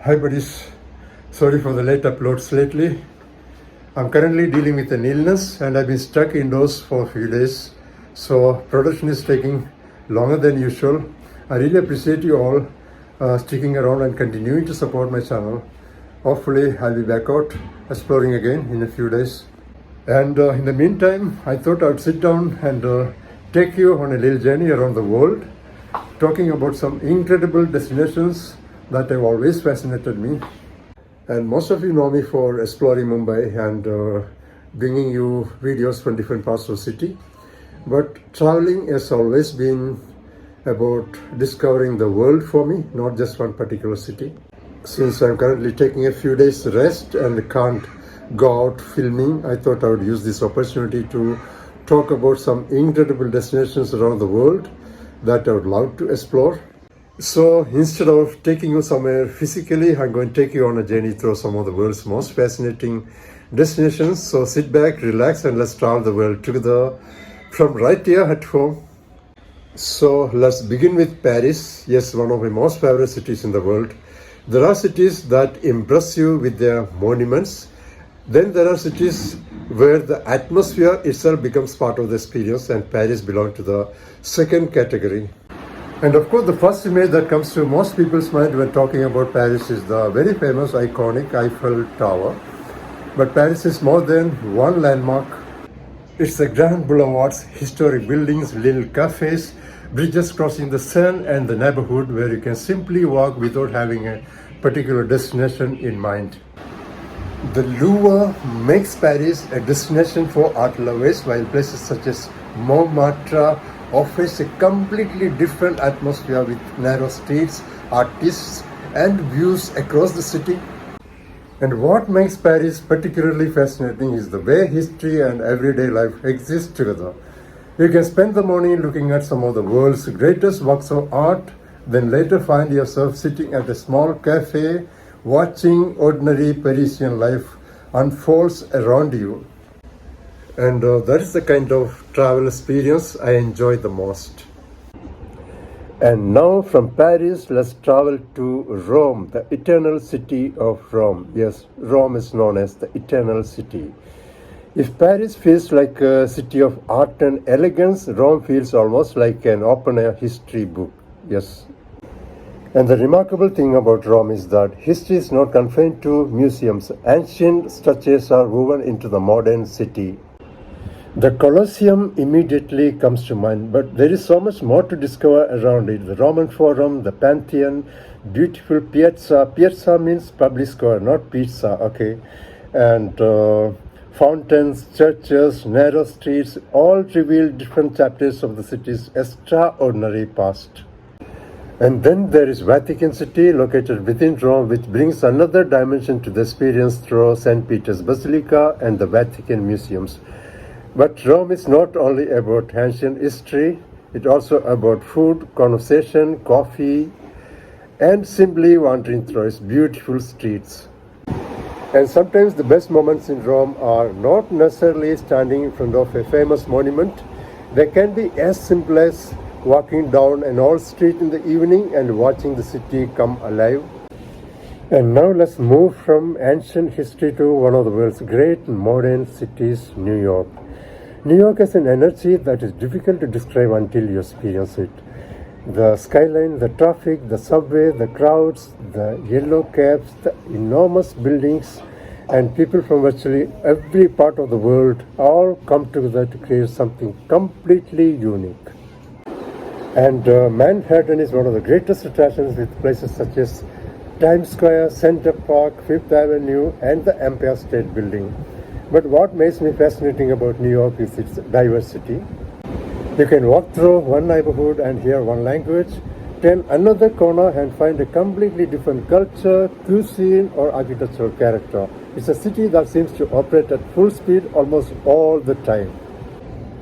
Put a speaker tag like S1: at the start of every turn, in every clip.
S1: Hi buddies, sorry for the late uploads lately. I'm currently dealing with an illness and I've been stuck indoors for a few days. So production is taking longer than usual. I really appreciate you all sticking around and continuing to support my channel. Hopefully I'll be back out exploring again in a few days. And in the meantime, I thought I'd sit down and take you on a little journey around the world, talking about some incredible destinations that have always fascinated me. And most of you know me for exploring Mumbai and bringing you videos from different parts of the city. But traveling has always been about discovering the world for me, not just one particular city. Since I'm currently taking a few days rest and can't go out filming, I thought I would use this opportunity to talk about some incredible destinations around the world that I would love to explore. So instead of taking you somewhere physically, I'm going to take you on a journey through some of the world's most fascinating destinations. So sit back, relax, and let's travel the world together from right here at home. So let's begin with Paris. Yes, one of my most favorite cities in the world. There are cities that impress you with their monuments. Then there are cities where the atmosphere itself becomes part of the experience, and Paris belongs to the second category. And of course, the first image that comes to most people's mind when talking about Paris is the very famous, iconic Eiffel Tower. But Paris is more than one landmark. It's the grand boulevards, historic buildings, little cafes, bridges crossing the Seine, and the neighborhood where you can simply walk without having a particular destination in mind. The Louvre makes Paris a destination for art lovers, while places such as Montmartre offers a completely different atmosphere with narrow streets, artists, and views across the city. And what makes Paris particularly fascinating is the way history and everyday life exist together. You can spend the morning looking at some of the world's greatest works of art, then later find yourself sitting at a small cafe, watching ordinary Parisian life unfolds around you. And that is the kind of travel experience I enjoy the most. And now from Paris, let's travel to Rome, the eternal city of Rome. Yes, Rome is known as the eternal city. If Paris feels like a city of art and elegance, Rome feels almost like an open-air history book. Yes. And the remarkable thing about Rome is that history is not confined to museums. Ancient structures are woven into the modern city. The Colosseum immediately comes to mind, but there is so much more to discover around it. The Roman Forum, the Pantheon, beautiful piazza. Piazza means public square, not pizza, okay? And fountains, churches, narrow streets, all reveal different chapters of the city's extraordinary past. And then there is Vatican City, located within Rome, which brings another dimension to the experience through St. Peter's Basilica and the Vatican museums. But Rome is not only about ancient history, it's also about food, conversation, coffee, and simply wandering through its beautiful streets. And sometimes the best moments in Rome are not necessarily standing in front of a famous monument. They can be as simple as walking down an old street in the evening and watching the city come alive. And now let's move from ancient history to one of the world's great modern cities, New York. New York has an energy that is difficult to describe until you experience it. The skyline, the traffic, the subway, the crowds, the yellow cabs, the enormous buildings, and people from virtually every part of the world all come together to create something completely unique. And Manhattan is one of the greatest attractions, with places such as Times Square, Central Park, Fifth Avenue, and the Empire State Building. But what makes me fascinating about New York is its diversity. You can walk through one neighborhood and hear one language, turn another corner and find a completely different culture, cuisine, or architectural character. It's a city that seems to operate at full speed almost all the time.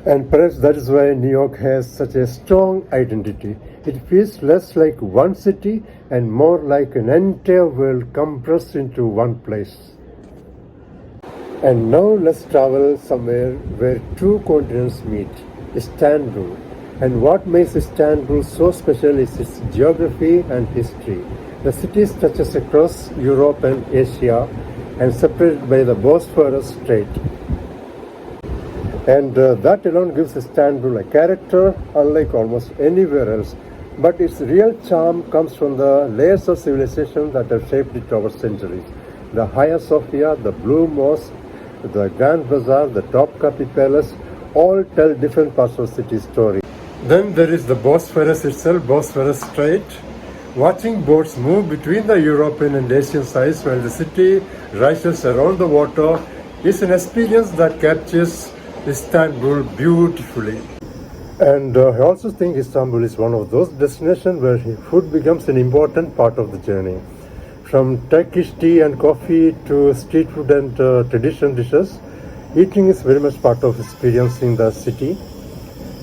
S1: And perhaps that is why New York has such a strong identity. It feels less like one city and more like an entire world compressed into one place. And now let's travel somewhere where two continents meet, Istanbul. And what makes Istanbul so special is its geography and history. The city stretches across Europe and Asia and separated by the Bosphorus Strait. And that alone gives Istanbul a character unlike almost anywhere else. But its real charm comes from the layers of civilization that have shaped it over centuries. The Hagia Sophia, the Blue Mosque, the Grand Bazaar, the Topkapi Palace all tell different parts of the city's story. Then there is the Bosphorus itself, Bosphorus Strait. Watching boats move between the European and Asian sides while the city rises around the water is an experience that captures Istanbul beautifully. And I also think Istanbul is one of those destinations where food becomes an important part of the journey. From Turkish tea and coffee to street food and traditional dishes, eating is very much part of experiencing the city.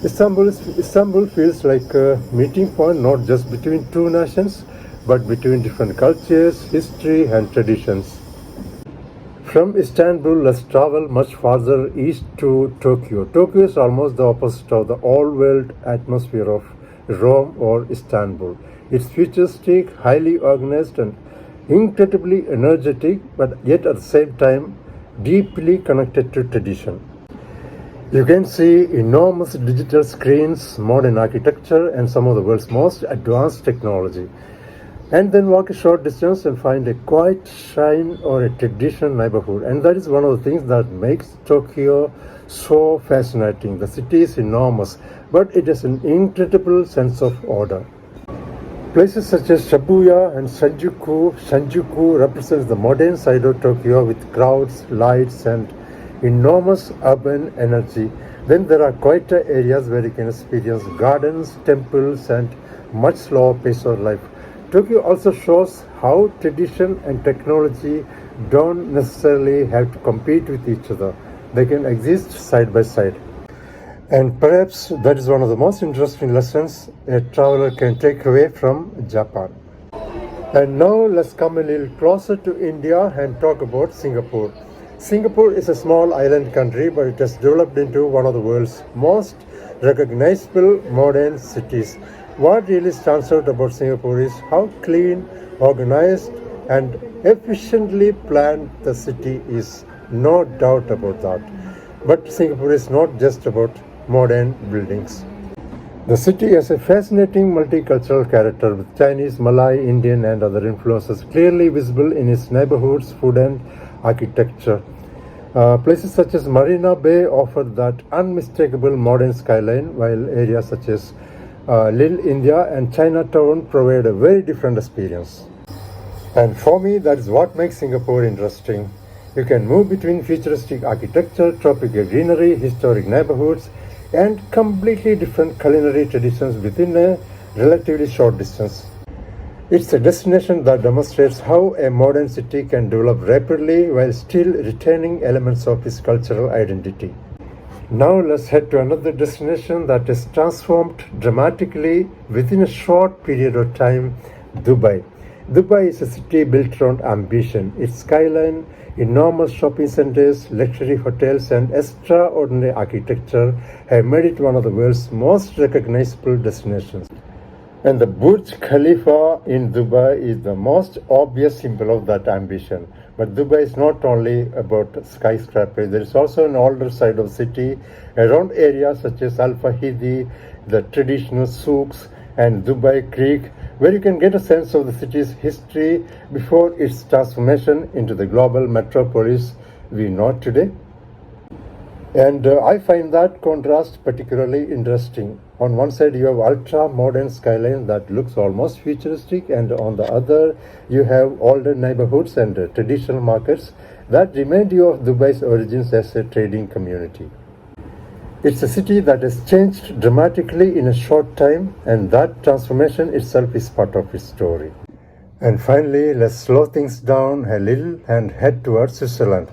S1: Istanbul feels like a meeting point not just between two nations, but between different cultures, history and traditions. From Istanbul, let's travel much farther east to Tokyo. Tokyo is almost the opposite of the all-world atmosphere of Rome or Istanbul. It's futuristic, highly organized and incredibly energetic, but yet at the same time deeply connected to tradition. You can see enormous digital screens, modern architecture and some of the world's most advanced technology. And then walk a short distance and find a quiet shrine or a traditional neighborhood. And that is one of the things that makes Tokyo so fascinating. The city is enormous, but it has an incredible sense of order. Places such as Shibuya and Shinjuku represents the modern side of Tokyo with crowds, lights and enormous urban energy. Then there are quieter areas where you can experience gardens, temples and much slower pace of life. Tokyo also shows how tradition and technology don't necessarily have to compete with each other. They can exist side by side. And perhaps that is one of the most interesting lessons a traveler can take away from Japan. And now let's come a little closer to India and talk about Singapore. Singapore is a small island country, but it has developed into one of the world's most recognizable modern cities. What really stands out about Singapore is how clean, organized, and efficiently planned the city is. No doubt about that. But Singapore is not just about modern buildings. The city has a fascinating multicultural character with Chinese, Malay, Indian, and other influences clearly visible in its neighborhoods, food, and architecture. Places such as Marina Bay offer that unmistakable modern skyline, while areas such as Little India and Chinatown provide a very different experience. And for me, that is what makes Singapore interesting. You can move between futuristic architecture, tropical greenery, historic neighborhoods, and completely different culinary traditions within a relatively short distance. It's a destination that demonstrates how a modern city can develop rapidly while still retaining elements of its cultural identity. Now let's head to another destination that is transformed dramatically within a short period of time, Dubai. Dubai is a city built around ambition. Its skyline, enormous shopping centers, luxury hotels and extraordinary architecture have made it one of the world's most recognizable destinations. And the Burj Khalifa in Dubai is the most obvious symbol of that ambition. But Dubai is not only about skyscrapers. There is also an older side of the city around areas such as Al Fahidi, the traditional souks and Dubai Creek, where you can get a sense of the city's history before its transformation into the global metropolis we know today. And I find that contrast particularly interesting. On one side you have ultra-modern skyline that looks almost futuristic, and on the other you have older neighborhoods and traditional markets that remind you of Dubai's origins as a trading community. It's a city that has changed dramatically in a short time, and that transformation itself is part of its story. And finally, let's slow things down a little and head towards Switzerland.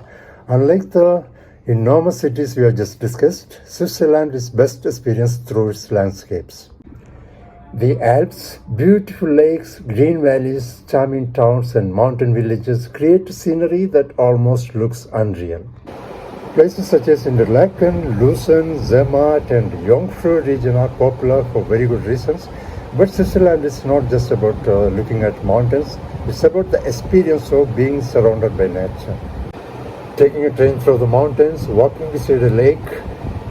S1: Unlike the enormous cities we have just discussed, Switzerland is best experienced through its landscapes. The Alps, beautiful lakes, green valleys, charming towns and mountain villages create scenery that almost looks unreal. Places such as Interlaken, Lucerne, Zermatt and Jungfrau region are popular for very good reasons. But Switzerland is not just about looking at mountains, it's about the experience of being surrounded by nature. Taking a train through the mountains, walking beside a lake,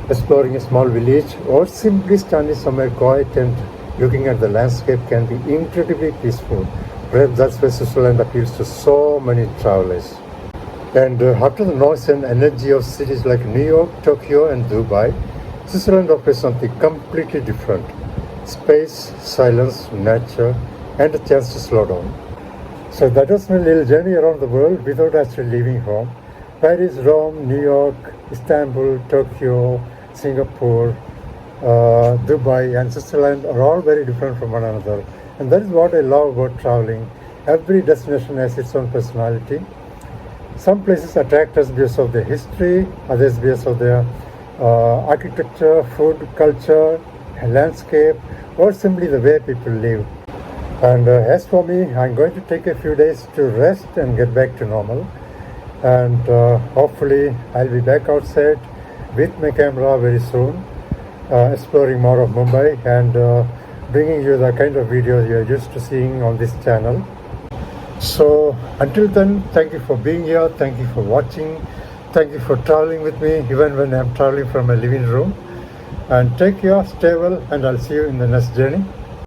S1: exploring a small village, or simply standing somewhere quiet and looking at the landscape can be incredibly peaceful. Perhaps that's why Switzerland appeals to so many travelers. And after the noise and energy of cities like New York, Tokyo, and Dubai, Switzerland offers something completely different: space, silence, nature, and a chance to slow down. So that was my little journey around the world without actually leaving home. Paris, Rome, New York, Istanbul, Tokyo, Singapore, Dubai, and Switzerland are all very different from one another. And that is what I love about traveling. Every destination has its own personality. Some places attract us because of their history, others because of their architecture, food, culture, landscape, or simply the way people live. And as for me, I'm going to take a few days to rest and get back to normal. And hopefully I'll be back outside with my camera very soon, exploring more of Mumbai and bringing you the kind of videos you're used to seeing on this channel. So until then, thank you for being here, thank you for watching, thank you for traveling with me even when I'm traveling from my living room. And take care, stay well, and I'll see you in the next journey.